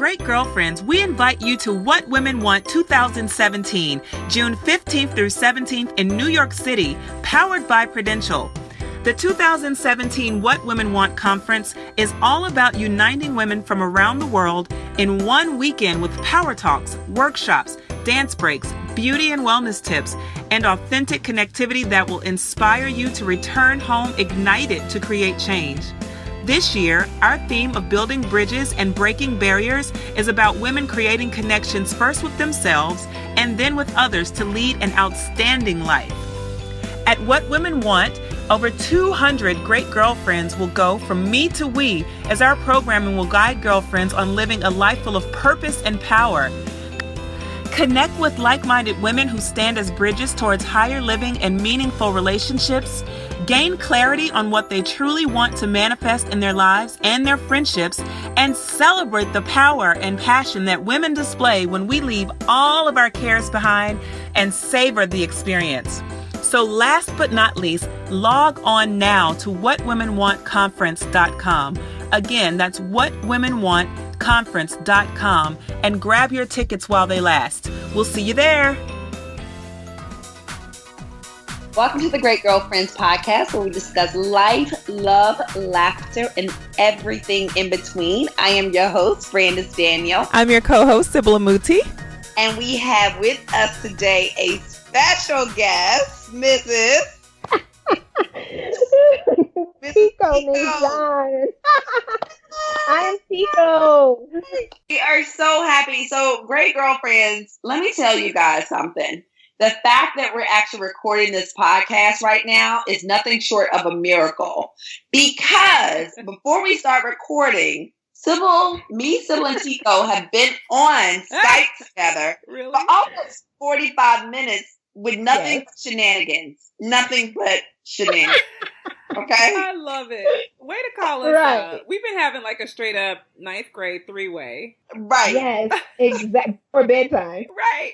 Great Girlfriends, we invite you to What Women Want 2017, June 15th through 17th in New York City, powered by Prudential. The 2017 What Women Want Conference is all about uniting women from around the world in one weekend with power talks, workshops, dance breaks, beauty and wellness tips, and authentic connectivity that will inspire you to return home ignited to create change. This year, our theme of building bridges and breaking barriers is about women creating connections first with themselves and then with others to lead an outstanding life. At What Women Want, over 200 great girlfriends will go from me to we as our programming will guide girlfriends on living a life full of purpose and power. Connect with like-minded women who stand as bridges towards higher living and meaningful relationships. Gain clarity on what they truly want to manifest in their lives and their friendships, and celebrate the power and passion that women display when we leave all of our cares behind and savor the experience. So last but not least, log on now to whatwomenwantconference.com. Again, that's whatwomenwantconference.com and grab your tickets while they last. We'll see you there. Welcome to the Great Girlfriends podcast, where we discuss life, love, laughter, and everything in between. I am your host, Brandis Daniel. I'm your co-host, Sybil Amuti. And we have with us today a special guest, Mrs. Tieko. I'm Tieko. We are so happy. So, Great Girlfriends, let me tell you guys something. The fact that we're actually recording this podcast right now is nothing short of a miracle. Because before we start recording, Sybil, and Tieko have been on Skype together for almost 45 minutes with nothing but shenanigans. Nothing but shenanigans. Okay? I love it. Way to call us out. We've been having like a straight up 9th grade 3-way. Right. Yes, exactly. For bedtime. Right.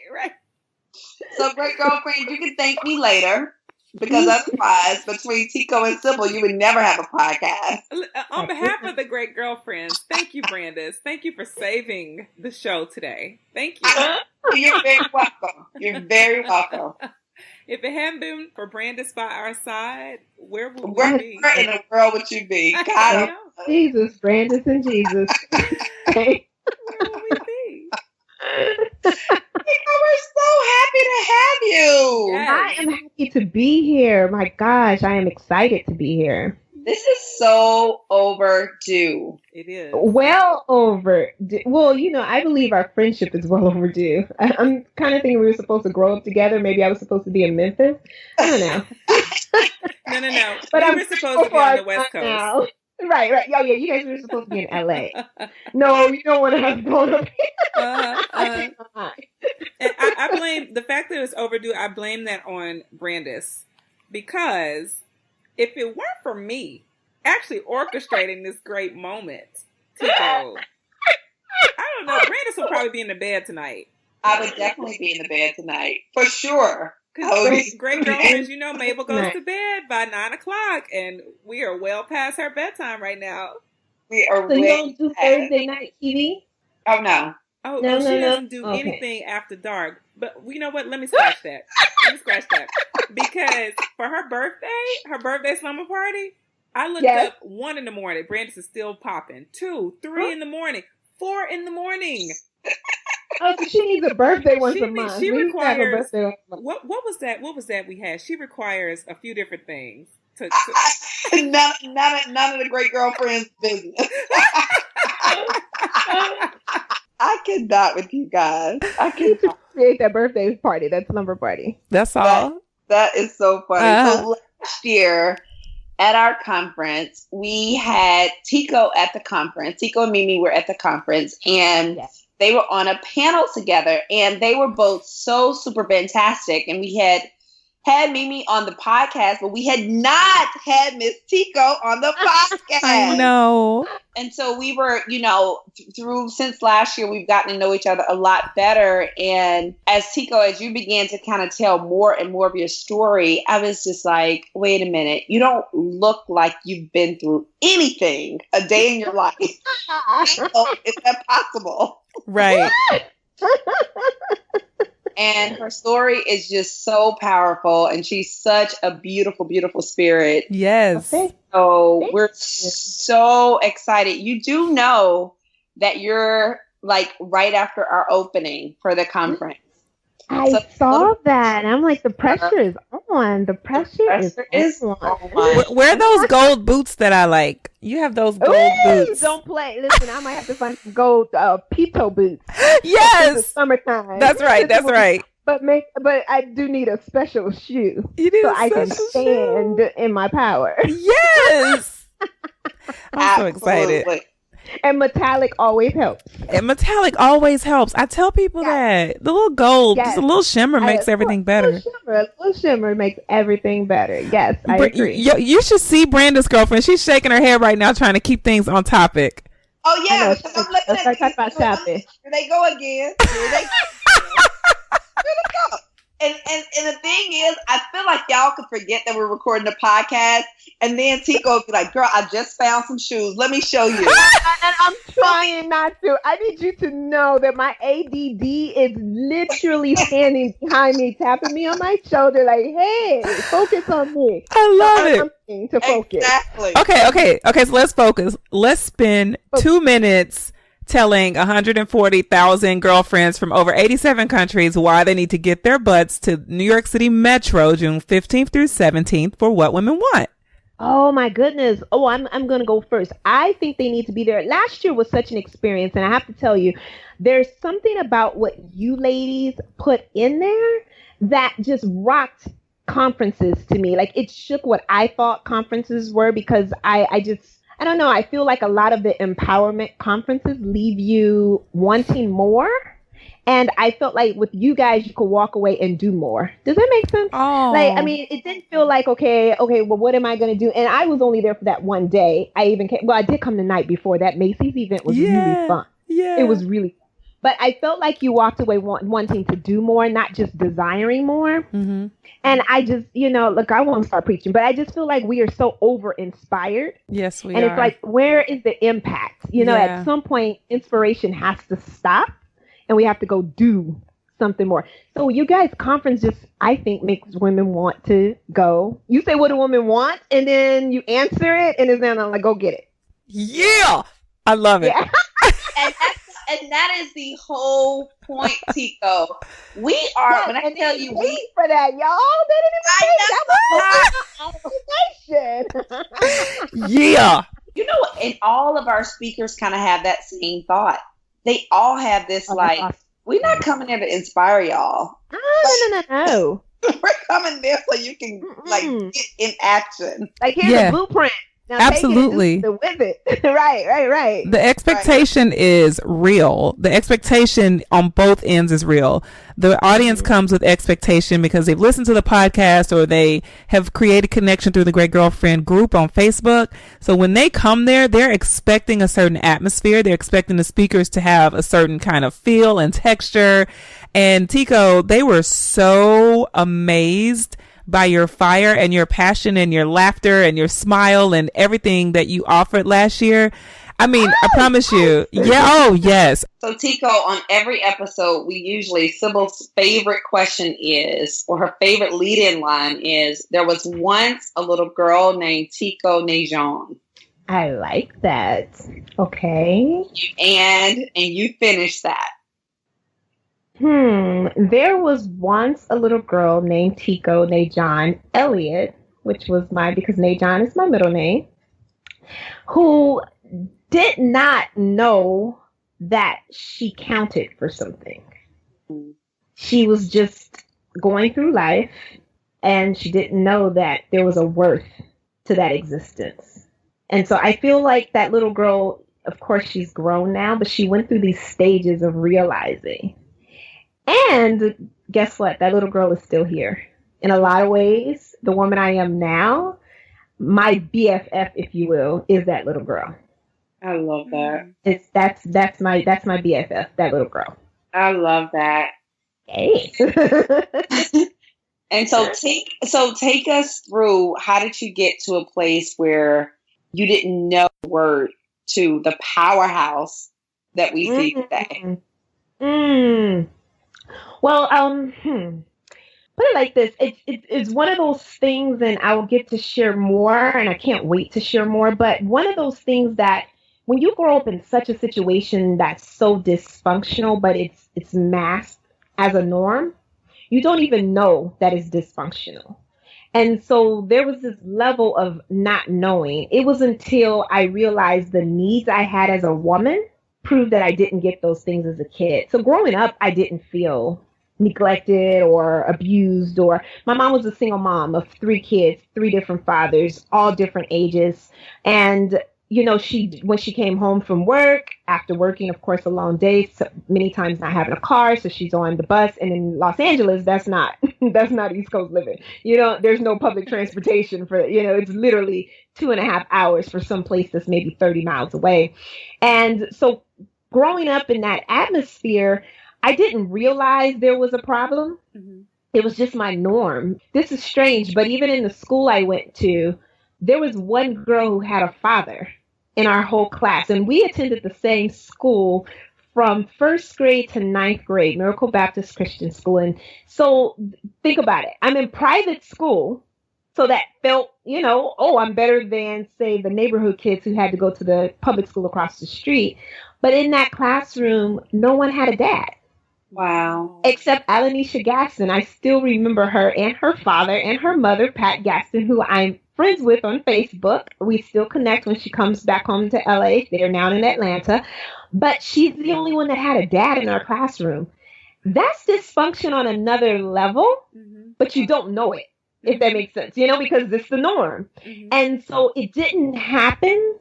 So, Great Girlfriend, you can thank me later, because otherwise, between Tieko and Sybil, you would never have a podcast. On behalf of the Great Girlfriends, thank you, Brandis. Thank you for saving the show today. Thank you. You're very welcome. You're very welcome. If it hadn't been for Brandis by our side, where would we be? Where in the world would you be? God, Jesus, Brandis and Jesus. Where would we be? We're so happy to have you. Yes. I am happy to be here. My gosh, I am excited to be here. This is so overdue. It is. Well overdue. Well, I believe our friendship is well overdue. I'm kind of thinking we were supposed to grow up together. Maybe I was supposed to be in Memphis. I don't know. No. But we were supposed to be on the West Coast. Now. Right. Oh, yeah, you guys were supposed to be in LA. No, you don't want to have grown up here. And I blame the fact that it's overdue. I blame that on Brandis, because if it weren't for me actually orchestrating this great moment, Tieko, I don't know, Brandis will probably be in the bed tonight. I would definitely be in the bed tonight, for sure. Because great girlfriends, Mabel goes to bed by 9:00, and we are well past her bedtime right now. We are. So you don't do Thursday night TV? Oh no. Oh, no, she doesn't do anything after dark. But you know what? Let me scratch that. Because for her birthday slumber party, I looked up 1 in the morning. Brandis is still popping. 2, 3 in the morning, 4 in the morning. Oh, so she needs a birthday once a month. She requires. What was that? What was that we had? She requires a few different things. None of the Great Girlfriends business. I cannot with you guys. I can create that birthday party, that slumber party. That's all. That is so funny. So last year at our conference, we had Tieko at the conference. Tieko and Mimi were at the conference, and they were on a panel together, and they were both so super fantastic. And we had had Mimi on the podcast, but we had not had Miss Tieko on the podcast. I know. And so we were, through since last year, we've gotten to know each other a lot better. And as Tieko, as you began to kind of tell more and more of your story, I was just like, wait a minute, you don't look like you've been through anything a day in your life. Is that possible? Right. And her story is just so powerful, and she's such a beautiful, beautiful spirit. Yes. So we're so excited. You do know that you're like right after our opening for the conference. I saw that. And I'm like, the pressure is on. The pressure is on. Where are those gold boots that I like? You have those gold boots. Don't play. Listen, I might have to find some gold Pito boots. Yes. It's summertime. That's right. That's right. But I do need a special shoe so I can stand in my power. Yes. I'm so excited. And metallic always helps. I tell people that. The little gold, just a little shimmer makes everything better. A little shimmer makes everything better. Yes, I agree. You should see Branda's girlfriend. She's shaking her head right now trying to keep things on topic. Oh, yeah. Let's start talking about shopping. Here they go again. Here they go. And the thing is, I feel like y'all could forget that we're recording the podcast, and then Tieko would be like, girl, I just found some shoes. Let me show you. And I'm trying not to. I need you to know that my ADD is literally standing behind me, tapping me on my shoulder like, hey, focus on me. I love it. To focus. Exactly. Okay, so let's focus. Let's spend 2 minutes telling 140,000 girlfriends from over 87 countries why they need to get their butts to New York City Metro June 15th through 17th for What Women Want. Oh my goodness. Oh, I'm going to go first. I think they need to be there. Last year was such an experience, and I have to tell you, there's something about what you ladies put in there that just rocked conferences to me. Like, it shook what I thought conferences were, because I don't know. I feel like a lot of the empowerment conferences leave you wanting more. And I felt like with you guys, you could walk away and do more. Does that make sense? Oh. It didn't feel like, okay, well, what am I going to do? And I was only there for that one day. I did come the night before. That Macy's event was really fun. Yeah. It was really fun. But I felt like you walked away wanting to do more, not just desiring more. Mm-hmm. And I just, look, I won't start preaching, but I just feel like we are so over-inspired. Yes, we are. And it's like, where is the impact? At some point, inspiration has to stop, and we have to go do something more. So you guys' conference just, I think, makes women want to go. You say, what do women want? And then you answer it, and then I'm like, go get it. Yeah! I love it. Yeah. And that is the whole point, Tieko. We are, when I tell you, we for that, y'all. They didn't even say that was motivation. Yeah. And all of our speakers kind of have that same thought. They all have this awesome. We're not coming there to inspire y'all. No. We're coming there so you can get in action. Like, here's a blueprint. Now absolutely. With it. Right. The expectation is real. The expectation on both ends is real. The audience comes with expectation because they've listened to the podcast or they have created connection through the Great Girlfriend group on Facebook. So when they come there, they're expecting a certain atmosphere. They're expecting the speakers to have a certain kind of feel and texture. And Tieko, they were so amazed by your fire and your passion and your laughter and your smile and everything that you offered last year. I mean, I promise you. Yeah. Oh, yes. So Tieko, on every episode, Sybil's favorite question is, or her favorite lead-in line is, there was once a little girl named Tieko Nejon. I like that. Okay. And you finished that. There was once a little girl named Tieko Nejon Elliott, which was because Nejon is my middle name, who did not know that she counted for something. She was just going through life, and she didn't know that there was a worth to that existence. And so I feel like that little girl, of course, she's grown now, but she went through these stages of realizing. And guess what? That little girl is still here in a lot of ways, the woman I am now, my BFF, if you will, is that little girl. I love that. That's my BFF, that little girl. I love that. Hey. And so take us through, how did you get to a place where you didn't know the word to the powerhouse that we see today? Well, put it like this. It's one of those things, and I will get to share more, and I can't wait to share more, but one of those things that when you grow up in such a situation that's so dysfunctional, but it's masked as a norm, you don't even know that it's dysfunctional. And so there was this level of not knowing. It was until I realized the needs I had as a woman proved that I didn't get those things as a kid. So growing up, I didn't feel neglected or abused, or my mom was a single mom of 3 kids, 3 different fathers, all different ages. And when she came home from work, after working, of course, a long day, so many times not having a car, so she's on the bus. And in Los Angeles, that's not East Coast living. There's no public transportation for, it's literally 2.5 hours for some place that's maybe 30 miles away. And so growing up in that atmosphere, I didn't realize there was a problem. Mm-hmm. It was just my norm. This is strange, but even in the school I went to, there was one girl who had a father in our whole class, and we attended the same school from 1st grade to 9th grade, Miracle Baptist Christian School. And so think about it. I'm in private school, so that felt, I'm better than, say, the neighborhood kids who had to go to the public school across the street. But in that classroom, no one had a dad. Wow. Except Alanisha Gaston. I still remember her and her father and her mother, Pat Gaston, who I'm friends with on Facebook. We still connect when she comes back home to LA. They're now in Atlanta. But she's the only one that had a dad in our classroom. That's dysfunction on another level, but you don't know it, if that makes sense, because it's the norm. Mm-hmm. And so it didn't happen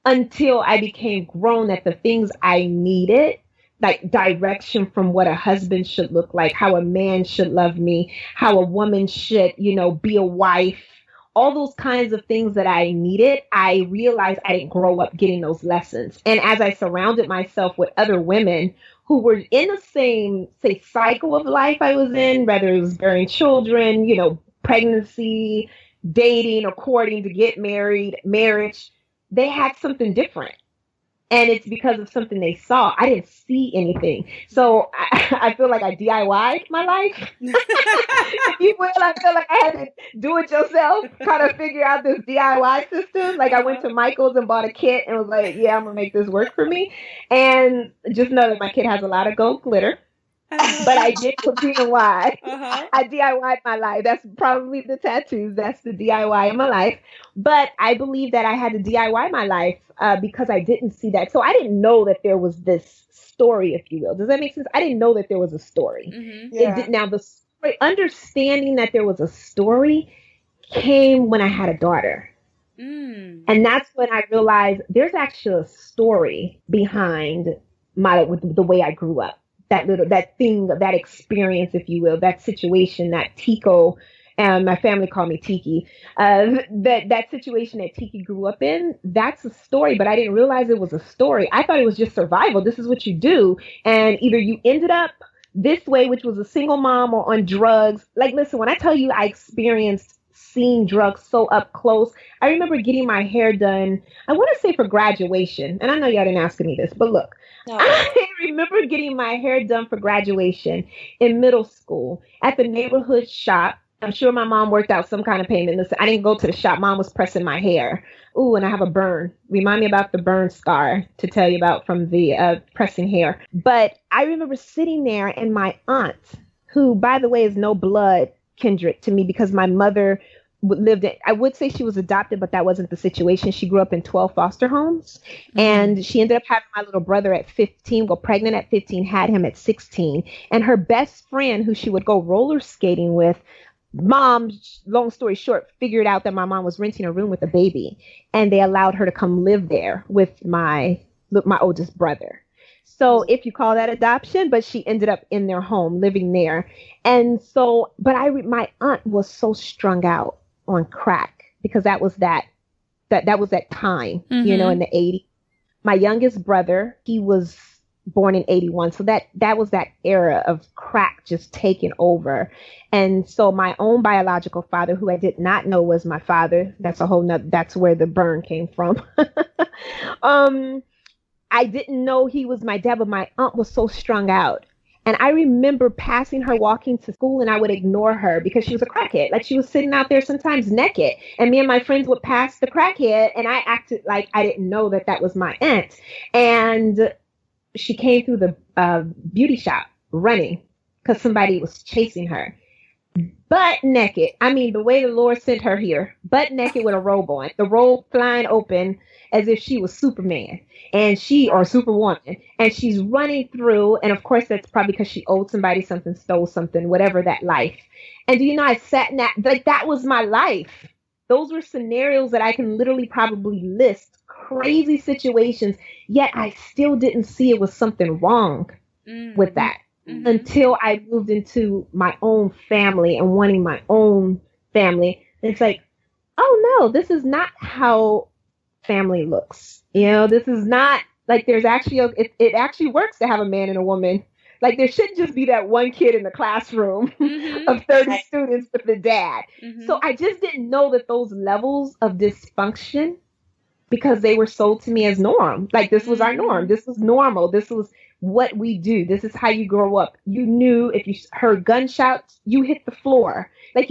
until I became grown that the things I needed, like direction from what a husband should look like, how a man should love me, how a woman should, be a wife, all those kinds of things that I needed, I realized I didn't grow up getting those lessons. And as I surrounded myself with other women who were in the same, say, cycle of life I was in, whether it was bearing children, pregnancy, dating or courting to get married, marriage, they had something different. And it's because of something they saw. I didn't see anything. So I feel like I DIY'd my life. If you will, I feel like I had to do it yourself, kind of figure out this DIY system. Like I went to Michael's and bought a kit and was like, yeah, I'm going to make this work for me. And just know that my kit has a lot of gold glitter. But I did for DIY. I DIY'd my life. That's probably the tattoos. That's the DIY of my life. But I believe that I had to DIY my life because I didn't see that. So I didn't know that there was this story, if you will. Does that make sense? I didn't know that there was a story. Mm-hmm. Yeah. Now, the story, understanding that there was a story came when I had a daughter. And that's when I realized there's actually a story behind the way I grew up. That thing, that experience, if you will, that situation, that Tieko, and my family called me Tiki, that situation that Tiki grew up in, that's a story, but I didn't realize it was a story. I thought it was just survival. This is what you do. And either you ended up this way, which was a single mom, or on drugs. Like, listen, when I tell you I experienced seeing drugs so up close, I remember getting my hair done, I want to say for graduation. And I know y'all didn't ask me this, but look. No. I remember getting my hair done for graduation in middle school at the neighborhood shop. I'm sure my mom worked out some kind of payment. Listen, I didn't go to the shop. Mom was pressing my hair. Ooh, and I have a burn. Remind me about the burn scar to tell you about from the pressing hair. But I remember sitting there, and my aunt, who, by the way, is no blood kindred to me because my mother lived in, I would say she was adopted, but that wasn't the situation. She grew up in 12 foster homes, and she ended up having my little brother at 15, got pregnant at 15, had him at 16. And her best friend, who she would go roller skating with, mom, long story short, figured out that my mom was renting a room with a baby, and they allowed her to come live there with my oldest brother. So if you call that adoption, but she ended up in their home, living there. And so, but my aunt was so strung out on crack because that was that time, you know, in the 80s. My youngest brother, he was born in 81. So that was that era of crack just taking over. And so my own biological father, who I did not know was my father, that's where the burn came from. I didn't know he was my dad, but my aunt was so strung out. And I remember passing her walking to school, and I would ignore her because she was a crackhead. Like, she was sitting out there sometimes naked, and me and my friends would pass the crackhead, and I acted like I didn't know that was my aunt. And she came through the beauty shop running because somebody was chasing her. Butt naked. I mean, the way the Lord sent her here, butt naked with a robe on, the robe flying open as if she was Superman or Superwoman. And she's running through. And of course, that's probably because she owed somebody something, stole something, whatever that life. And do you know, I sat in that was my life. Those were scenarios that I can literally probably list, crazy situations, yet I still didn't see it was something wrong with that. Until I moved into my own family and wanting my own family. It's like, oh no, this is not how family looks. You know, this is not like there's actually, it actually works to have a man and a woman. Like, there shouldn't just be that one kid in the classroom of 30 students with the dad. So I just didn't know that those levels of dysfunction, because they were sold to me as norm. Like, this was our norm. This was normal. This was what we do. This is how you grow up. You knew if you heard gunshots, you hit the floor. Like,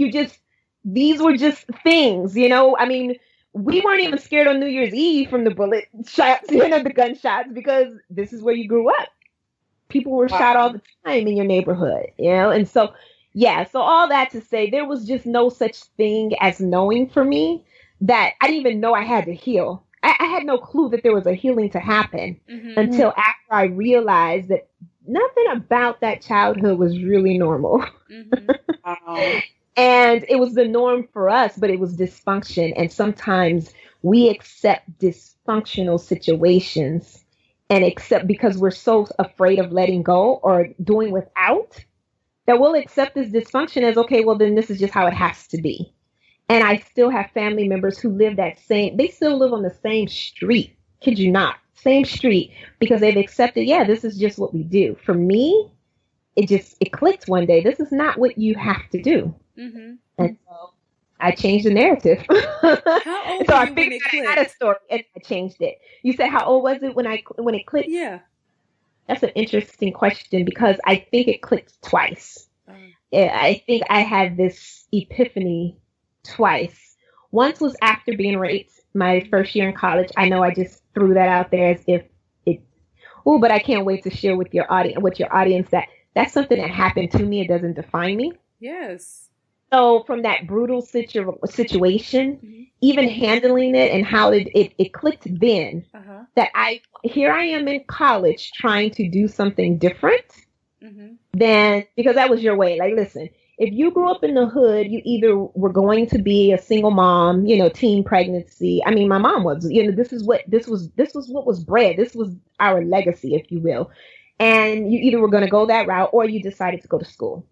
these were just things, you know? I mean, we weren't even scared on New Year's Eve from the bullet shots, you know, the gunshots, because this is where you grew up. People were shot all the time in your neighborhood, you know? And so, yeah, so all that to say, there was just no such thing as knowing for me that I didn't even know I had to heal. I had no clue that there was a healing to happen until after I realized that nothing about that childhood was really normal. And it was the norm for us, but it was dysfunction. And sometimes we accept dysfunctional situations and accept, because we're so afraid of letting go or doing without, that we'll accept this dysfunction as, okay, well, then this is just how it has to be. And I still have family members who live they still live on the same street. Kid you not, same street, because they've accepted, yeah, this is just what we do. For me, it clicked one day. This is not what you have to do. And so I changed the narrative. How old so were I you when it clicked? I had a story and I changed it. You said, how old was it when it clicked? Yeah. That's an interesting question, because I think it clicked twice. I think I had this epiphany twice. Once was after being raped my first year in college. I know I just threw that out there as if but I can't wait to share with your audience that that's something that happened to me. It doesn't define me. Yes. So from that brutal situation, even handling it and how it clicked then, that here I am in college trying to do something different than, because that was your way. Like, listen, if you grew up in the hood, you either were going to be a single mom, you know, teen pregnancy. I mean, my mom was, you know, this was what was bred. This was our legacy, if you will. And you either were going to go that route or you decided to go to school.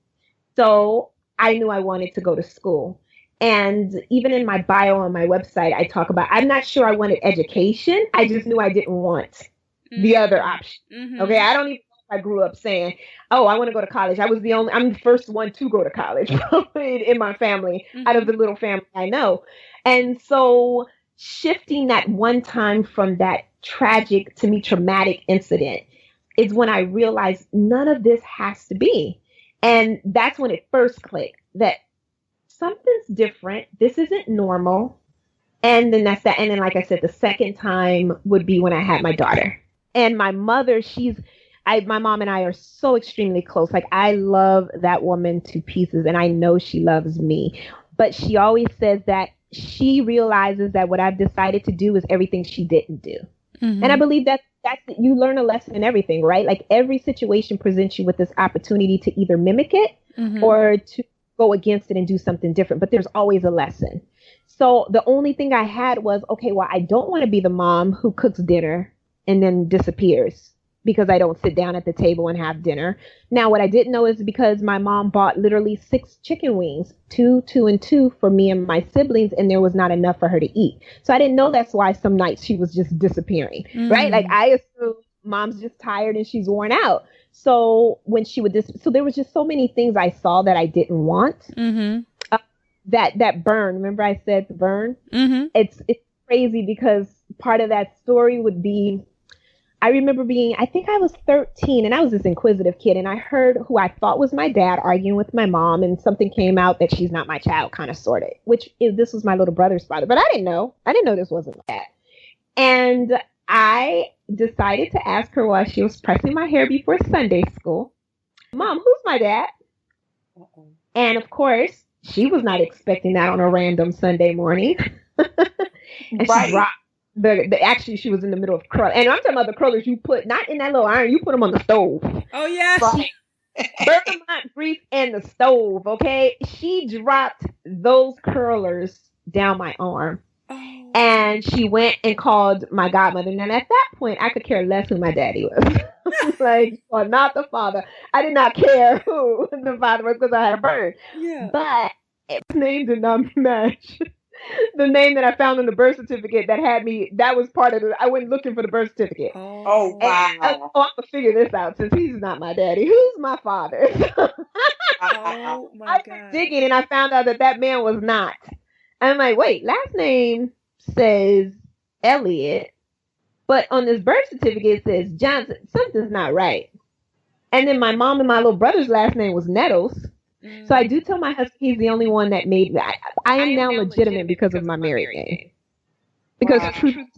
So I knew I wanted to go to school. And even in my bio on my website, I talk about, I'm not sure I wanted education. I just knew I didn't want the other option. Okay. I don't even know if I grew up saying, oh, I want to go to college. I'm the first one to go to college in my family, out of the little family I know. And so shifting that one time from that tragic, to me, traumatic incident is when I realized none of this has to be. And that's when it first clicked that something's different. This isn't normal. And then that's that. And then, like I said, the second time would be when I had my daughter. And my mother, my mom and I are so extremely close. Like, I love that woman to pieces, and I know she loves me. But she always says that she realizes that what I've decided to do is everything she didn't do. And I believe that's you learn a lesson in everything, right? Like, every situation presents you with this opportunity to either mimic it or to go against it and do something different. But there's always a lesson. So the only thing I had was, okay, well, I don't want to be the mom who cooks dinner and then disappears. because I don't sit down at the table and have dinner. Now, what I didn't know is because my mom bought literally 6 chicken wings, two, and two for me and my siblings, and there was not enough for her to eat. So I didn't know that's why some nights she was just disappearing, right? Like I assumed mom's just tired and she's worn out. So when she would so there was just so many things I saw that I didn't want. That burn. Remember I said the burn? It's crazy because part of that story would be, I remember I think I was 13 and I was this inquisitive kid, and I heard who I thought was my dad arguing with my mom, and something came out that she's not my child, kind of sorted, this was my little brother's father, but I didn't know this wasn't my dad. And I decided to ask her while she was pressing my hair before Sunday school, Mom, who's my dad? And of course, she was not expecting that on a random Sunday morning. And she dropped actually, she was in the middle of curl. And I'm talking about the curlers you put, not in that little iron, you put them on the stove. Oh, yeah. Bergamot grease and the stove, okay? She dropped those curlers down my arm. Oh. And she went and called my godmother. And at that point, I could care less who my daddy was. Like, well, not the father. I did not care who the father was because I had a bird. Yeah. But its name did not match the name that I found on the birth certificate that was part of I went looking for the birth certificate. Oh, wow. I'm going to figure this out since he's not my daddy. Who's my father? Oh, my God. I was digging and I found out that man was not. I'm like, wait, last name says Elliott, but on this birth certificate it says Johnson. Something's not right. And then my mom and my little brother's last name was Nettles. So I do tell my husband he's the only one that made that. I am now legitimate because of my married name. Because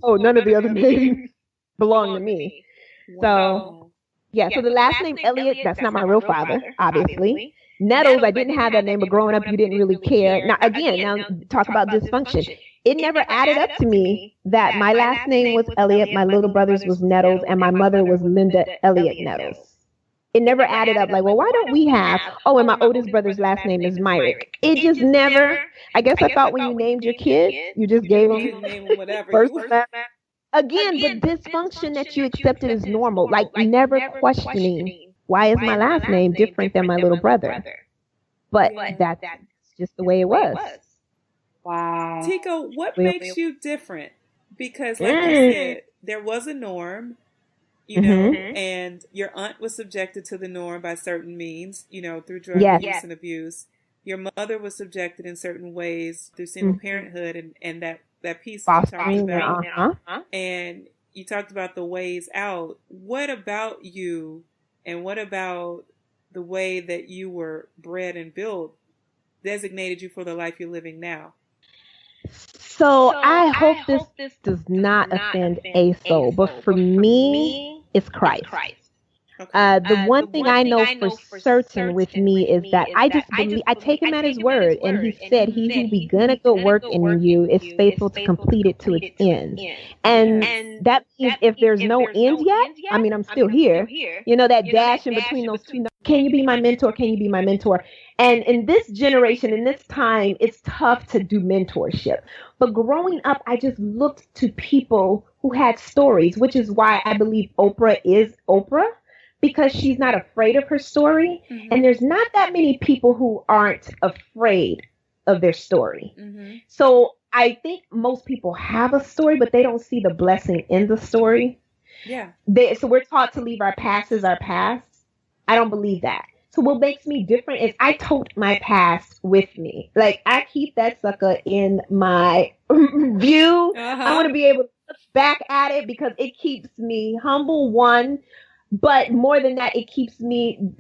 none of the other names belong to me. Wow. So, yeah, so the last name Elliott, that's not my real father, obviously. Nettles, I didn't have that name, but growing up, you didn't really care. Now, talk about dysfunction. It never added up to me that my last name was Elliott, my little brother's was Nettles, and my mother was Linda Elliott Nettles. It never added up like, well, why don't we have, and my oldest brother's last name is Myrick. It just never, I guess I thought when you named your kid, you just gave them whatever. First name. Again, the dysfunction that you accepted is normal, like never questioning, why is my last name different than my little brother? But that's just the way it was. Wow. Tieko, what makes you different? Because like you said, there was a norm. You know, and your aunt was subjected to the norm by certain means, through drug use and abuse. Your mother was subjected in certain ways through single parenthood and that piece you talked about. And you talked about the ways out. What about you and what about the way that you were bred and built designated you for the life you're living now? So I hope this does not offend a soul, but for me, it's Christ. Okay. The one thing I know for certain with me is that I just believe, I take him at his word, and he said, he who begun a good work in you is faithful to complete it to its end. And that means if there's no end yet, I mean, I'm still here. That dash in between those two. Can you be my mentor? Can you be my mentor? And in this generation, in this time, it's tough to do mentorship. But growing up, I just looked to people who had stories, which is why I believe Oprah is Oprah, because she's not afraid of her story. And there's not that many people who aren't afraid of their story. So I think most people have a story, but they don't see the blessing in the story. Yeah. So we're taught to leave our past as our past. I don't believe that. So what makes me different is I tote my past with me. Like, I keep that sucker in my view. I want to be able to look back at it because it keeps me humble, one. But more than that, it keeps me,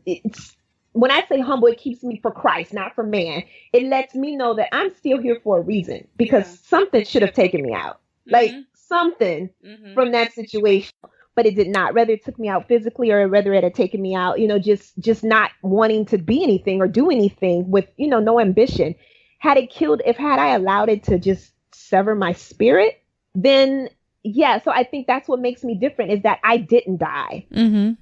when I say humble, it keeps me for Christ, not for man. It lets me know that I'm still here for a reason because something should have taken me out. Like, something from that situation. But it did not. Whether it took me out physically or whether it had taken me out, just not wanting to be anything or do anything with, no ambition. Had I allowed it to just sever my spirit, then so I think that's what makes me different is that I didn't die. And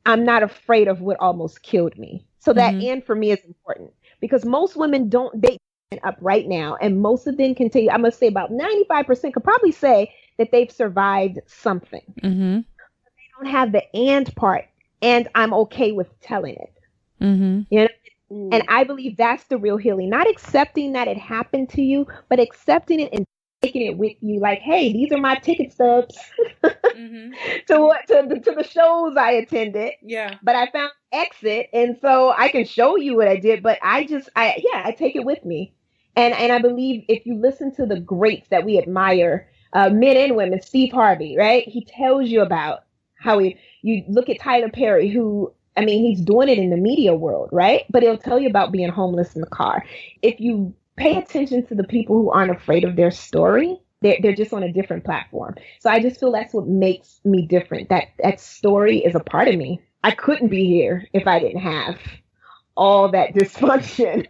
I'm not afraid of what almost killed me. So that end for me is important because most women don't date up right now. And most of them can tell you, I must say about 95% could probably say that they've survived something. But they don't have the and part, and I'm okay with telling it. You know? And I believe that's the real healing. Not accepting that it happened to you, but accepting it and taking it with you. Like, hey, these are my ticket stubs to the shows I attended. Yeah. But I found exit, and so I can show you what I did. But I take it with me. And I believe if you listen to the greats that we admire, men and women, Steve Harvey, right? He tells you about how you look at Tyler Perry, who, I mean, he's doing it in the media world, right? But he'll tell you about being homeless in the car. If you pay attention to the people who aren't afraid of their story, they're just on a different platform. So I just feel that's what makes me different. That story is a part of me. I couldn't be here if I didn't have all that dysfunction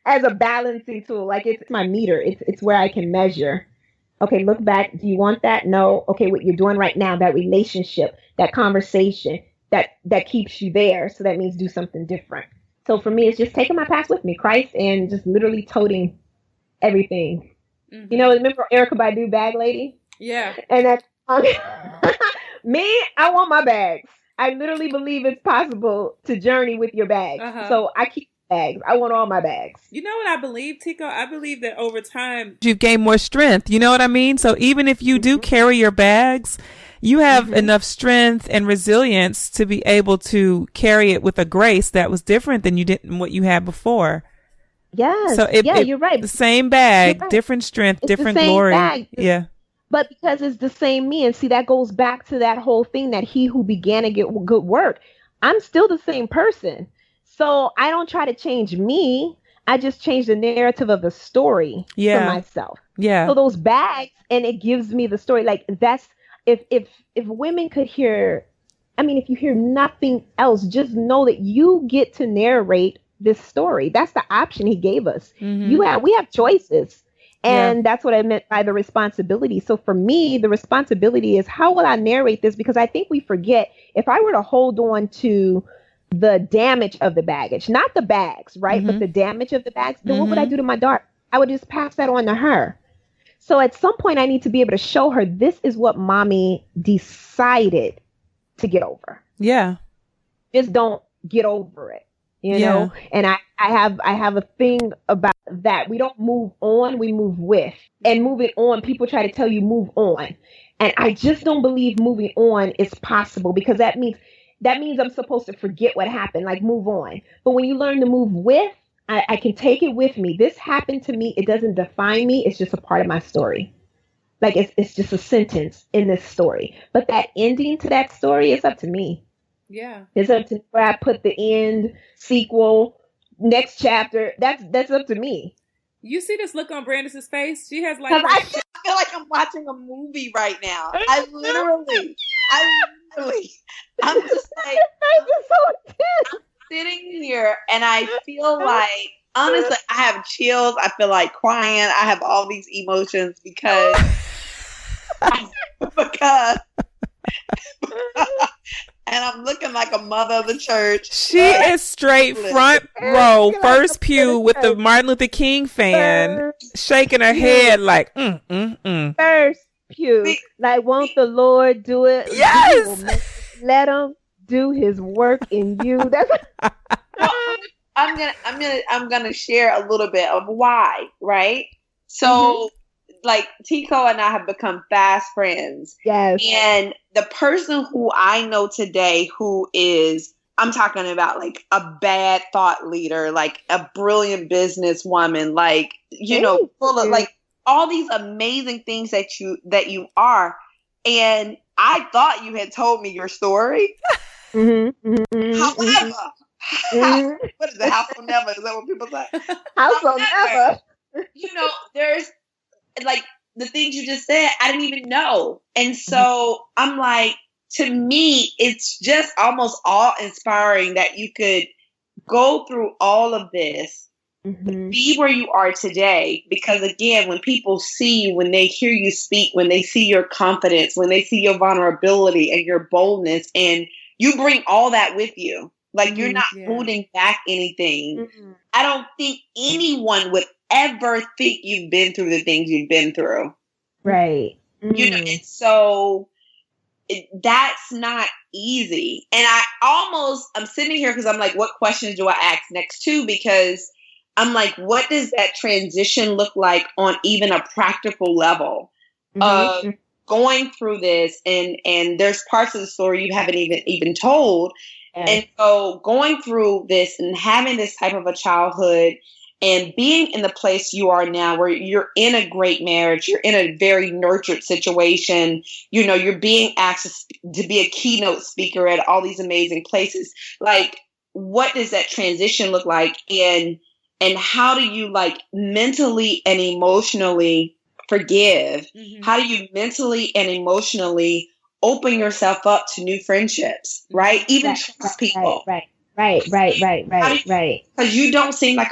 as a balancing tool. Like, it's my meter. It's where I can measure. Okay, look back. Do you want that? No. Okay, what you're doing right now, that relationship, that conversation, that keeps you there. So that means do something different. So for me, it's just taking my past with me, Christ, and just literally toting everything. You know, remember Erykah Badu, Bag Lady? Yeah. And that's me. I want my bags. I literally believe it's possible to journey with your bags. So I keep bags. I want all my bags. You know what I believe, Tieko? I believe that over time you've gained more strength. You know what I mean? So even if you do carry your bags, you have enough strength and resilience to be able to carry it with a grace that was different than what you had before. Yes. So you're right. The same bag, right. Different strength, it's different glory. Bag. Yeah. But because it's the same me, and see, that goes back to that whole thing that he who began a good work, I'm still the same person. So I don't try to change me. I just change the narrative of the story for myself. Yeah. So those bags, and it gives me the story. Like, that's, if women could hear, I mean, if you hear nothing else, just know that you get to narrate this story. That's the option he gave us. We have choices. And that's what I meant by the responsibility. So for me, the responsibility is, how will I narrate this? Because I think we forget, if I were to hold on to the damage of the baggage, not the bags, right? But the damage of the bags, then what would I do to my daughter? I would just pass that on to her. So at some point, I need to be able to show her, this is what mommy decided to get over. Yeah. Just don't get over it. You know, and I have a thing about that. We don't move on, we move with. And moving on, people try to tell you move on. And I just don't believe moving on is possible, because that means I'm supposed to forget what happened, like move on. But when you learn to move with, I can take it with me. This happened to me. It doesn't define me. It's just a part of my story. Like, it's just a sentence in this story. But that ending to that story is up to me. Yeah. It's up to where I put the end, sequel, next chapter. That's up to me. You see this look on Brandis' face? She has like... I feel like I'm watching a movie right now. I'm just like... I'm sitting here and I feel like, honestly, I have chills. I feel like crying. I have all these emotions because... And I'm looking like a mother of the church. She is straight front row, first pew with the Martin Luther King fan, shaking her head like, First pew. Like, won't the Lord do it? Yes. Let him do his work in you. I'm gonna share a little bit of why, right? So, like, Tieko and I have become fast friends. Yes. And the person who I know today who is, I'm talking about like a bad thought leader, like a brilliant businesswoman, like, you know, full of like all these amazing things that you are. And I thought you had told me your story. However, what is it? House will never? Is that what people say? House will never. You know, there's like the things you just said, I didn't even know. And so I'm like, to me, it's just almost awe-inspiring that you could go through all of this, be where you are today. Because again, when people see you, when they hear you speak, when they see your confidence, when they see your vulnerability and your boldness, and you bring all that with you, like you're not holding back anything. I don't think anyone would ever think you've been through the things you've been through. Right. You know, and so that's not easy. And I'm sitting here because I'm like, what questions do I ask next too? Because I'm like, what does that transition look like on even a practical level of going through this? And there's parts of the story you haven't even told. Yes. And so going through this and having this type of a childhood and being in the place you are now where you're in a great marriage, you're in a very nurtured situation, you know, you're being asked to be a keynote speaker at all these amazing places. Like, what does that transition look like? And how do you like mentally and emotionally forgive? How do you mentally and emotionally open yourself up to new friendships, right? Even trust people. Right. Because you don't seem like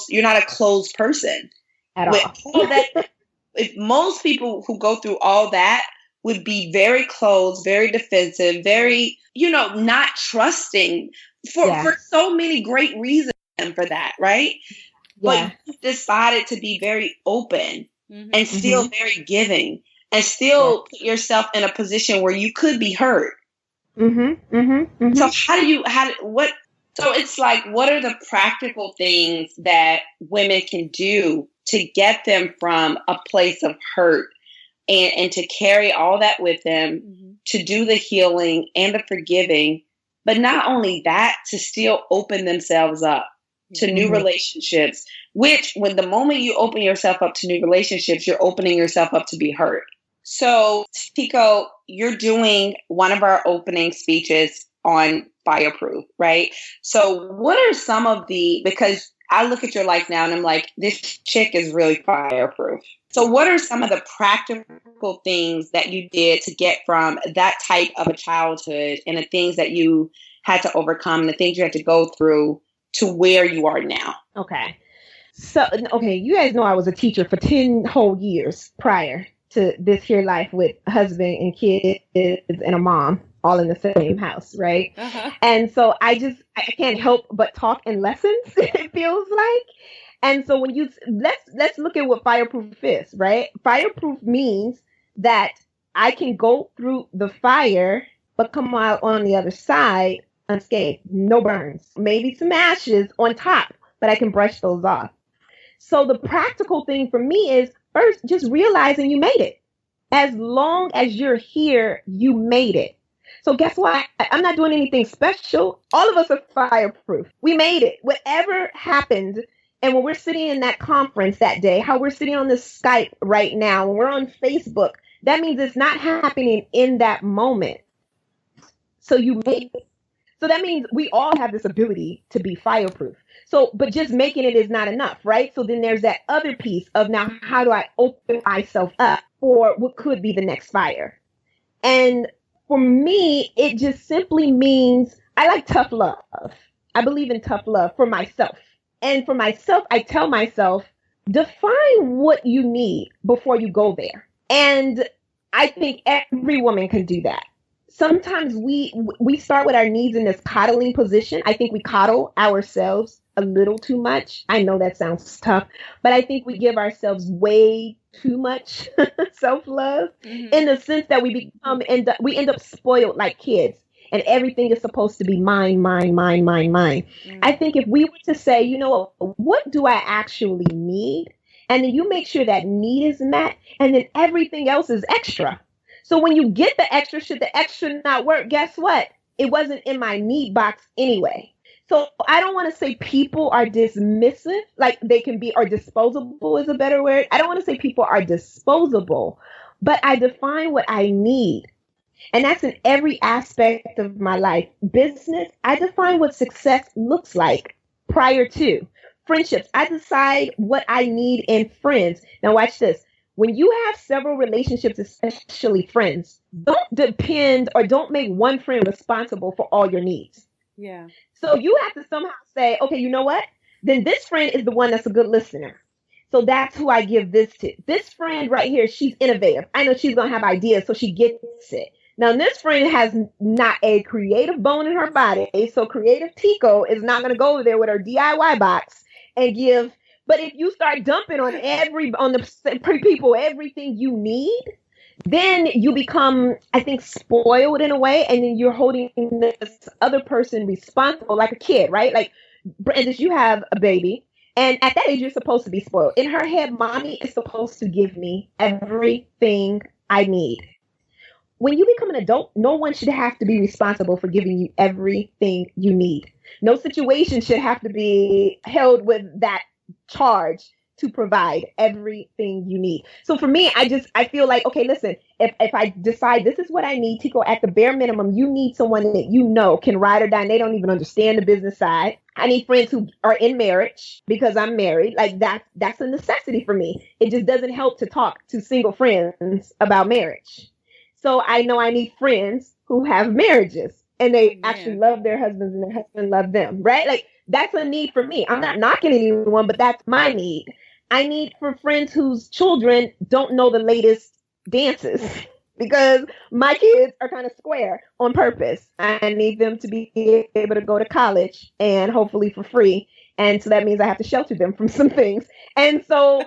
you're not a closed person. At all. If most people who go through all that would be very closed, very defensive, very, not trusting for so many great reasons for that, right? Yeah. But you decided to be very open and still very giving and still put yourself in a position where you could be hurt. So so it's like, what are the practical things that women can do to get them from a place of hurt and to carry all that with them, to do the healing and the forgiving, but not only that, to still open themselves up to new relationships, which when the moment you open yourself up to new relationships, you're opening yourself up to be hurt. So Tieko, you're doing one of our opening speeches on Fireproof, right? So what are some of because I look at your life now and I'm like, this chick is really fireproof. So what are some of the practical things that you did to get from that type of a childhood and the things that you had to overcome, the things you had to go through to where you are now? Okay. So, you guys know I was a teacher for 10 whole years prior to this here life with a husband and kids and a mom, all in the same house, right? And so I can't help but talk in lessons, it feels like. And so when let's look at what fireproof is, right? Fireproof means that I can go through the fire, but come out on the other side unscathed, no burns, maybe some ashes on top, but I can brush those off. So the practical thing for me is first, just realizing you made it. As long as you're here, you made it. So guess what? I'm not doing anything special. All of us are fireproof. We made it. Whatever happened, and when we're sitting in that conference that day, how we're sitting on this Skype right now, when we're on Facebook, that means it's not happening in that moment. So you made it. So that means we all have this ability to be fireproof. So, but just making it is not enough, right? So then there's that other piece of now, how do I open myself up for what could be the next fire? And for me, it just simply means I like tough love. I believe in tough love for myself. And for myself, I tell myself, define what you need before you go there. And I think every woman can do that. Sometimes we start with our needs in this coddling position. I think we coddle ourselves a little too much. I know that sounds tough, but I think we give ourselves way too much self-love in the sense that we end up spoiled like kids, and everything is supposed to be mine. I think if we were to say, what do I actually need? And then you make sure that need is met, and then everything else is extra. So when you get the extra, should the extra not work, guess what? It wasn't in my need box anyway. So I don't want to say people are dismissive, like they can be, or disposable is a better word. I don't want to say people are disposable, but I define what I need. And that's in every aspect of my life. Business, I define what success looks like prior to. Friendships, I decide what I need in friends. Now watch this. When you have several relationships, especially friends, don't depend or don't make one friend responsible for all your needs. Yeah. So you have to somehow say, okay, you know what? Then this friend is the one that's a good listener. So that's who I give this to. This friend right here, she's innovative. I know she's going to have ideas, so she gets it. Now, this friend has not a creative bone in her body. So creative Tieko is not going to go over there with her DIY box and give. But if you start dumping on the people everything you need, then you become, I think, spoiled in a way, and then you're holding this other person responsible, like a kid, right? Like, Brandis, you have a baby, and at that age, you're supposed to be spoiled. In her head, mommy is supposed to give me everything I need. When you become an adult, no one should have to be responsible for giving you everything you need. No situation should have to be held with that charge to provide everything you need. So for me, I feel like, okay, listen, if I decide this is what I need, Tieko, at the bare minimum, you need someone that you know can ride or die, and they don't even understand the business side. I need friends who are in marriage because I'm married. Like that's a necessity for me. It just doesn't help to talk to single friends about marriage. So I know I need friends who have marriages and they actually love their husbands and their husband love them, right? Like that's a need for me. I'm not knocking anyone, but that's my need. I need for friends whose children don't know the latest dances because my kids are kind of square on purpose. I need them to be able to go to college and hopefully for free. And so that means I have to shelter them from some things. And so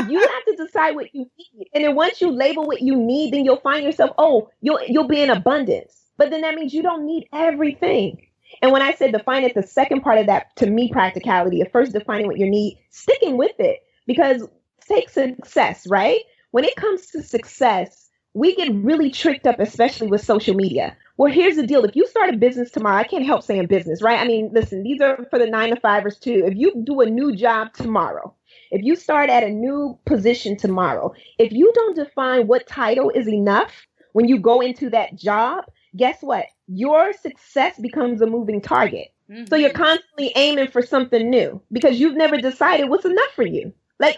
you have to decide what you need. And then once you label what you need, then you'll find yourself, you'll be in abundance. But then that means you don't need everything. And when I said define it, the second part of that, to me, practicality, at first defining what you need, sticking with it. Because take success, right? When it comes to success, we get really tricked up, especially with social media. Well, here's the deal. If you start a business tomorrow, I can't help saying business, right? I mean, listen, these are for the 9-to-5ers too. If you do a new job tomorrow, if you start at a new position tomorrow, if you don't define what title is enough when you go into that job, guess what? Your success becomes a moving target. Mm-hmm. So you're constantly aiming for something new because you've never decided what's enough for you. Like,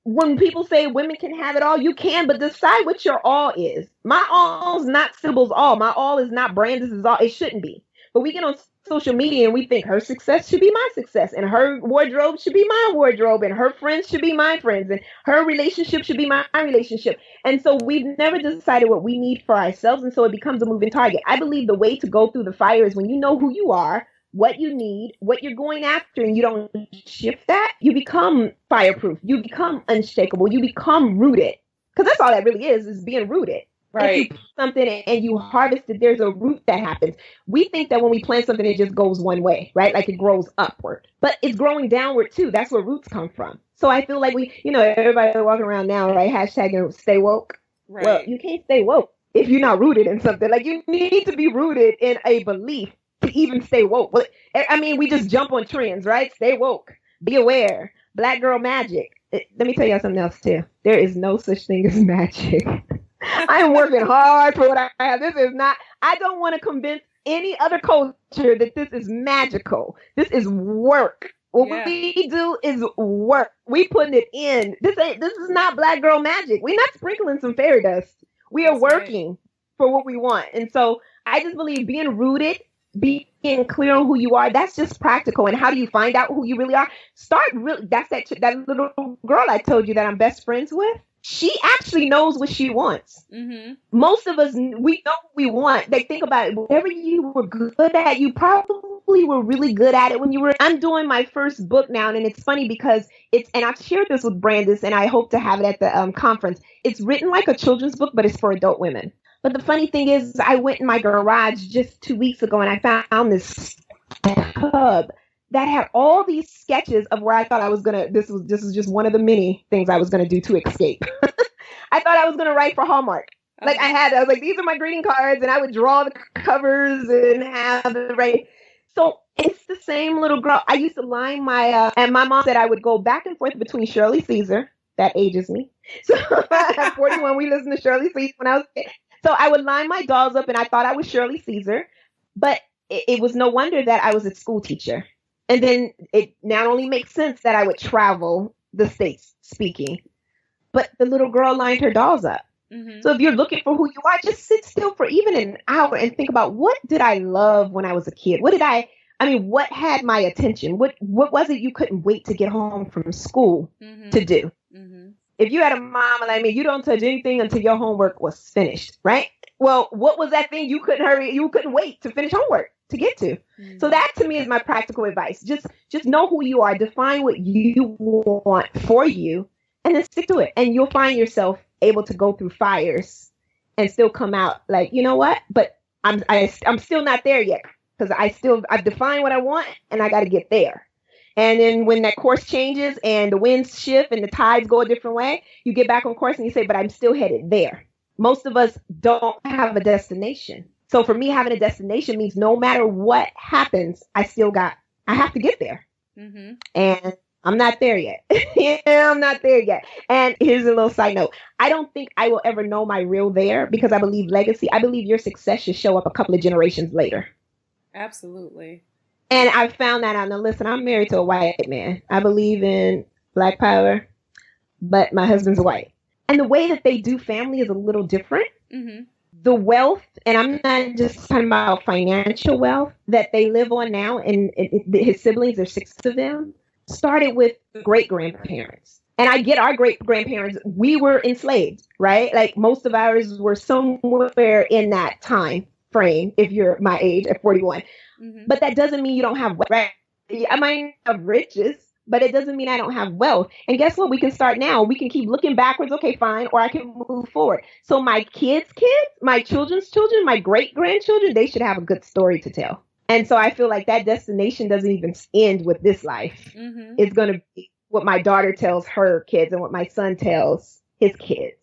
when people say women can have it all, you can, but decide what your all is. My all is not Sybil's all. My all is not Brandis' all. It shouldn't be. But we get on social media and we think her success should be my success, and her wardrobe should be my wardrobe, and her friends should be my friends, and her relationship should be my relationship. And so we've never decided what we need for ourselves, and so it becomes a moving target. I believe the way to go through the fire is when you know who you are, what you need, what you're going after, and you don't shift that, you become fireproof. You become unshakable. You become rooted. Because that's all that really is being rooted. Right. If you plant something and you harvest it, there's a root that happens. We think that when we plant something, it just goes one way, right? Like it grows upward. But it's growing downward too. That's where roots come from. So I feel like everybody walking around now, right? Hashtag stay woke. Right. Well, you can't stay woke if you're not rooted in something. Like you need to be rooted in a belief to even stay woke. Well, I mean, we just jump on trends, right? Stay woke. Be aware. Black girl magic. Let me tell you something else too. There is no such thing as magic. I am working hard for what I have. This is not, I don't want to convince any other culture that this is magical. This is work. What we do is work. We putting it in. This is not black girl magic. We're not sprinkling some fairy dust. We are working for what we want. And so I just believe being rooted, being clear on who you are, that's just practical. And how do you find out who you really are? That's that little girl I told you that I'm best friends with. She actually knows what she wants. Mm-hmm. Most of us, we know what we want. They think about it. Whatever you were good at, you probably were really good at it when you were. I'm doing my first book now, and it's funny because and I've shared this with Brandis, and I hope to have it at the conference. It's written like a children's book, but it's for adult women. But the funny thing is, I went in my garage just 2 weeks ago, and I found this tub that had all these sketches of where I thought I was going to, this is just one of the many things I was going to do to escape. I thought I was going to write for Hallmark. Like I was like, these are my greeting cards, and I would draw the covers and have the right. So it's the same little girl. I used to line and my mom said I would go back and forth between Shirley Caesar. That ages me. So at 41, we listened to Shirley Caesar when I was a kid. So I would line my dolls up, and I thought I was Shirley Caesar, but it was no wonder that I was a school teacher. And then it not only makes sense that I would travel the states speaking, but the little girl lined her dolls up. Mm-hmm. So if you're looking for who you are, just sit still for even an hour and think about, what did I love when I was a kid? What had my attention? What was it you couldn't wait to get home from school to do? Mm-hmm. If you had a mama like me, you don't touch anything until your homework was finished, right? Well, what was that thing you couldn't wait to finish homework to get to? Mm-hmm. So that to me is my practical advice. Just know who you are, define what you want for you, and then stick to it. And you'll find yourself able to go through fires and still come out like, you know what? But I'm still not there yet because I've defined what I want and I got to get there. And then when that course changes and the winds shift and the tides go a different way, you get back on course and you say, but I'm still headed there. Most of us don't have a destination. So for me, having a destination means no matter what happens, I have to get there. Mm-hmm. And I'm not there yet. I'm not there yet. And here's a little side note. I don't think I will ever know my real there because I believe legacy. I believe your success should show up a couple of generations later. Absolutely. And I found that out. Now, listen, I'm married to a white man. I believe in Black power, but my husband's white. And the way that they do family is a little different. Mm-hmm. The wealth, and I'm not just talking about financial wealth, that they live on now, and his siblings, there's 6 of them, started with great-grandparents. And I get our great-grandparents, we were enslaved, right? Like most of ours were somewhere in that time frame, if you're my age at 41. Mm-hmm. But that doesn't mean you don't have wealth, right? I might have riches, but it doesn't mean I don't have wealth. And guess what? We can start now. We can keep looking backwards. Okay, fine. Or I can move forward. So my kids, my children's children, my great-grandchildren, they should have a good story to tell. And so I feel like that destination doesn't even end with this life. Mm-hmm. It's going to be what my daughter tells her kids and what my son tells his kids.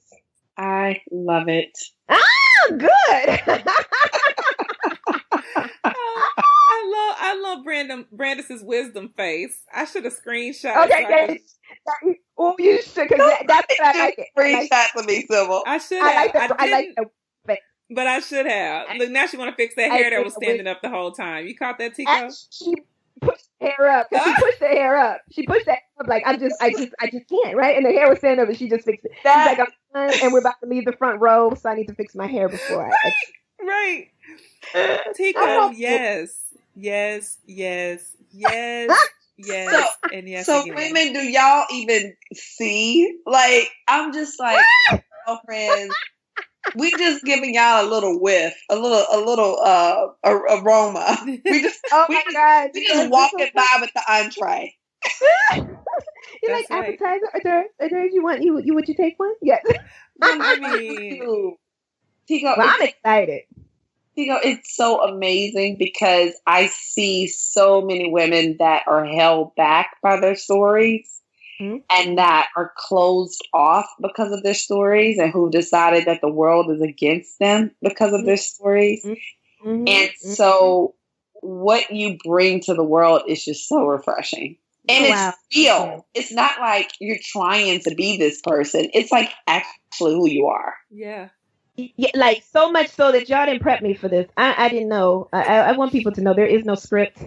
I love it. Ah, good. I love Brandis's wisdom face. I should have screenshot. Okay, oh, you should, because that's what I like. Screenshot to me, Sybil. I should have. I like that face. But I should have. Look, now she want to fix that hair that was standing up the whole time. You caught that, Tieko? She pushed the hair up. She pushed the hair up. She pushed that up like I just can't, right? And the hair was standing up, and she just fixed it. She's like, I'm done, and we're about to leave the front row, so I need to fix my hair before I. Right. Tieko, yes. Yes. And yes. So again. women, do y'all even see? Like, I'm just like, girlfriends. We just giving y'all a little whiff, a little aroma. We just walking by with the entree. You like appetizer? Hors you want you would you take one? Yes. Tieko, well, I'm excited. Tieko, it's so amazing because I see so many women that are held back by their stories. Mm-hmm. And that are closed off because of their stories and who decided that the world is against them because of their stories. Mm-hmm. And so what you bring to the world is just so refreshing. And it's real. It's not like you're trying to be this person. It's like actually who you are. Yeah. Yeah, like so much so that y'all didn't prep me for this. I didn't know. I want people to know there is no script.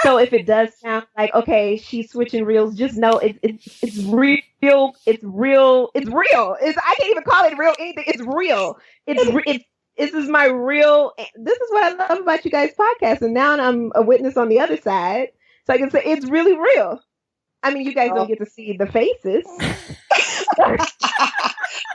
So if it does sound like, okay, she's switching reels, just know it's real. It's real. I can't even call it real anything. It's real. This is my real. This is what I love about you guys' podcast. And now I'm a witness on the other side, so I can say it's really real. I mean, you guys don't get to see the faces.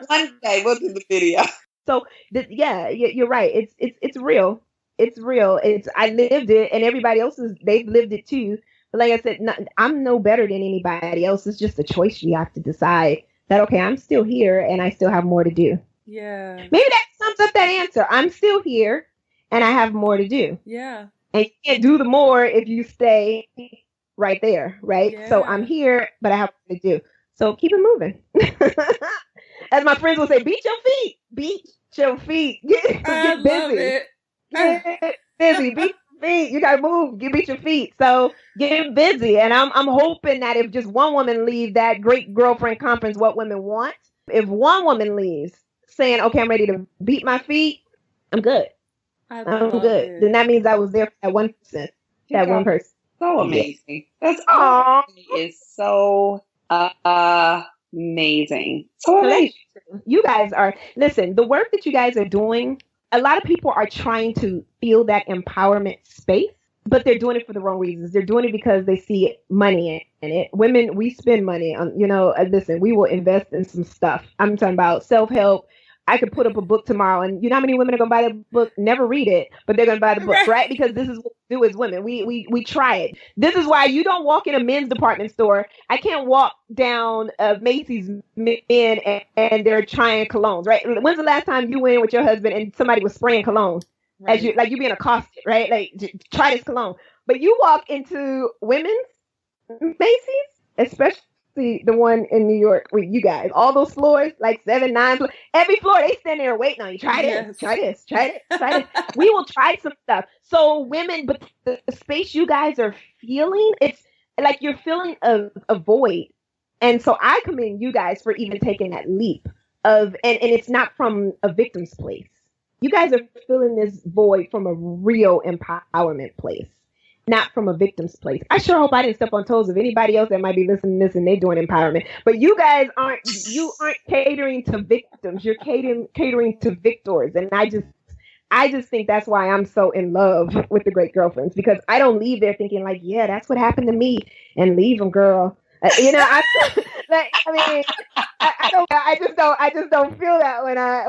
One day we'll do the video. So you're right. It's real. It's real. I lived it, and everybody else they've lived it too. But like I said, I'm no better than anybody else. It's just a choice you have to decide that, okay, I'm still here and I still have more to do. Yeah. Maybe that sums up that answer. I'm still here and I have more to do. Yeah. And you can't do the more if you stay right there, right? Yeah. So I'm here, but I have more to do. So keep it moving. As my friends will say, beat your feet. Beat your feet. Get busy. Get busy. Beat your feet. You gotta move. Beat your feet. So get busy. And I'm hoping that if just one woman leaves that great girlfriend conference, What Women Want, if one woman leaves saying, okay, I'm ready to beat my feet, I'm good. I'm good. It. Then that means I was there for that 1%. That one person. So amazing. That's all. It's so amazing. So amazing. You guys are, listen, the work that you guys are doing, a lot of people are trying to feel that empowerment space, but they're doing it for the wrong reasons. They're doing it because they see money in it. Women, we spend money on, listen, we will invest in some stuff. I'm talking about self-help. I could put up a book tomorrow and you know how many women are going to buy the book? Never read it, but they're going to buy the book, right? Because this is what do as women. We try it. This is why you don't walk in a men's department store. I can't walk down Macy's men and they're trying colognes, right? When's the last time you went with your husband and somebody was spraying cologne as you being accosted, right? Like, try this cologne. But you walk into women's Macy's, especially the one in New York with you guys, all those floors, like 7, 9 floors, every floor they stand there waiting on you. Try this, try this, try this, try this. We will try some stuff. So women, but the space you guys are feeling, it's like you're feeling a void. And so I commend you guys for even taking that leap of, and it's not from a victim's place. You guys are feeling this void from a real empowerment place, not from a victim's place. I sure hope I didn't step on toes of anybody else that might be listening to this and they're doing empowerment. But you guys aren't catering to victims. You're catering to victors. And I just think that's why I'm so in love with the Great Girlfriends, because I don't leave there thinking like, yeah, that's what happened to me, and leave them, girl. I just don't feel that when I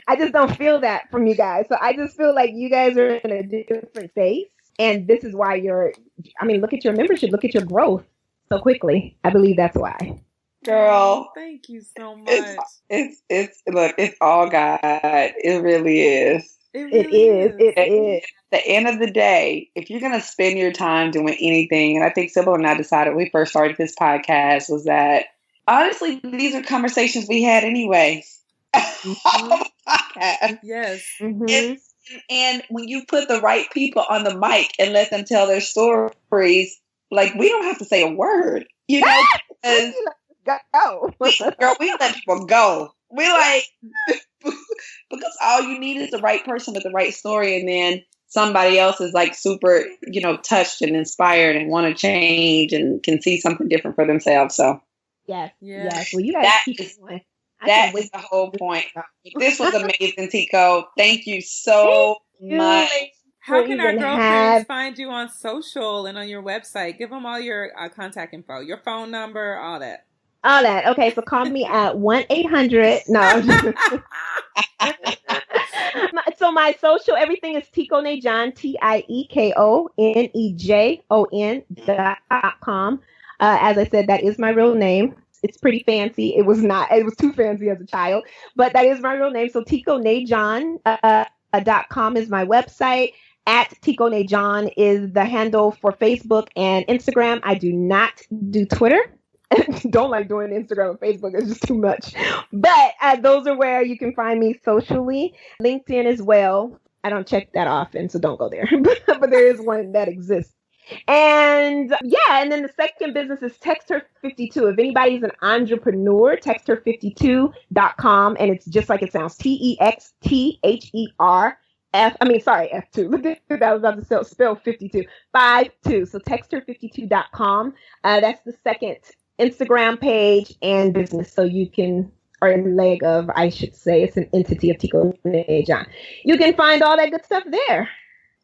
I just don't feel that from you guys. So I just feel like you guys are in a different phase, and this is why look at your membership, look at your growth so quickly. I believe that's why. Girl, thank you so much. It's all God. It really is. It is. At the end of the day, if you're going to spend your time doing anything, and I think Sybil and I decided when we first started this podcast was that, honestly, these are conversations we had anyway. Mm-hmm. Yes. Mm-hmm. And when you put the right people on the mic and let them tell their stories, like, we don't have to say a word, you know? Go. Girl, we let people go. We like, because all you need is the right person with the right story, and then somebody else is like super, touched and inspired and want to change and can see something different for themselves. So yes. Well, you guys keep going. That is the whole point. This was amazing, Tieko. Thank you so much. How can our girlfriends find you on social and on your website? Give them all your contact info, your phone number, all that. All that. Okay, so call me at 1-800. No. So my social, everything is Tieko Nejon, TIEKONEJON.com. As I said, that is my real name. It's pretty fancy. It was too fancy as a child, but that is my real name. So TiekoNejon.com is my website. At Tieko Nejon is the handle for Facebook and Instagram. I do not do Twitter. Don't like doing Instagram and Facebook. It's just too much. But those are where you can find me socially. LinkedIn as well. I don't check that often, so don't go there. But there is one that exists. And and then the second business is Text Her 52. If anybody's an entrepreneur, texther52.com. And it's just like it sounds. TEXTHER. F2. That was about to spell 52. 52. So texther52.com. That's the second Instagram page and business. So you can, or a leg of, I should say, it's an entity of Tieko Nejon. You can find all that good stuff there.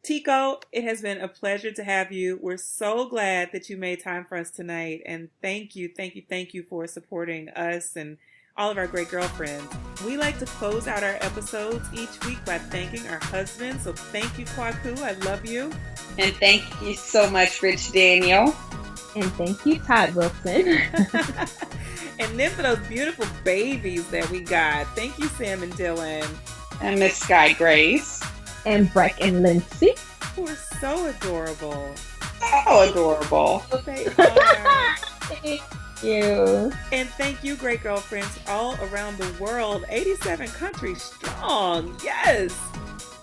Tieko, it has been a pleasure to have you. We're so glad that you made time for us tonight. And thank you for supporting us and all of our great girlfriends. We like to close out our episodes each week by thanking our husbands. So thank you, Kwaku. I love you. And thank you so much, Rich Daniel. And thank you, Todd Wilson. And then for those beautiful babies that we got. Thank you, Sam and Dylan. And Miss Sky Grace. And Breck and Lindsay. Who are so adorable. So adorable. They are. Thank you. And thank you, great girlfriends all around the world. 87 countries strong. Yes.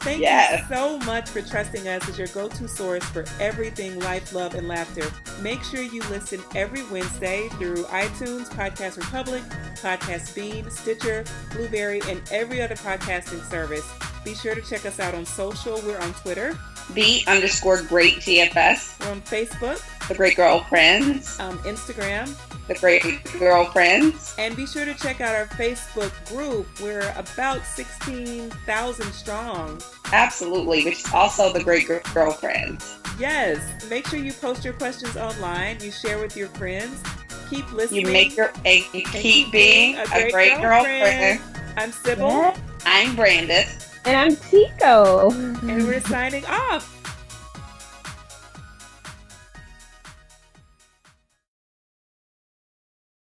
Thank you so much for trusting us as your go-to source for everything life, love, and laughter. Make sure you listen every Wednesday through iTunes, Podcast Republic, Podcast Beam, Stitcher, Blueberry, and every other podcasting service. Be sure to check us out on social. We're on Twitter. _Great GFS. We're on Facebook. The Great Girlfriends. Instagram. The Great Girlfriends. And be sure to check out our Facebook group. We're about 16,000 strong. Absolutely, which is also the Great Girlfriends. Yes. Make sure you post your questions online. You share with your friends. Keep listening. Keep being a great girlfriend. I'm Sybil. Yeah. I'm Brandis. And I'm Tieko. And we're signing off.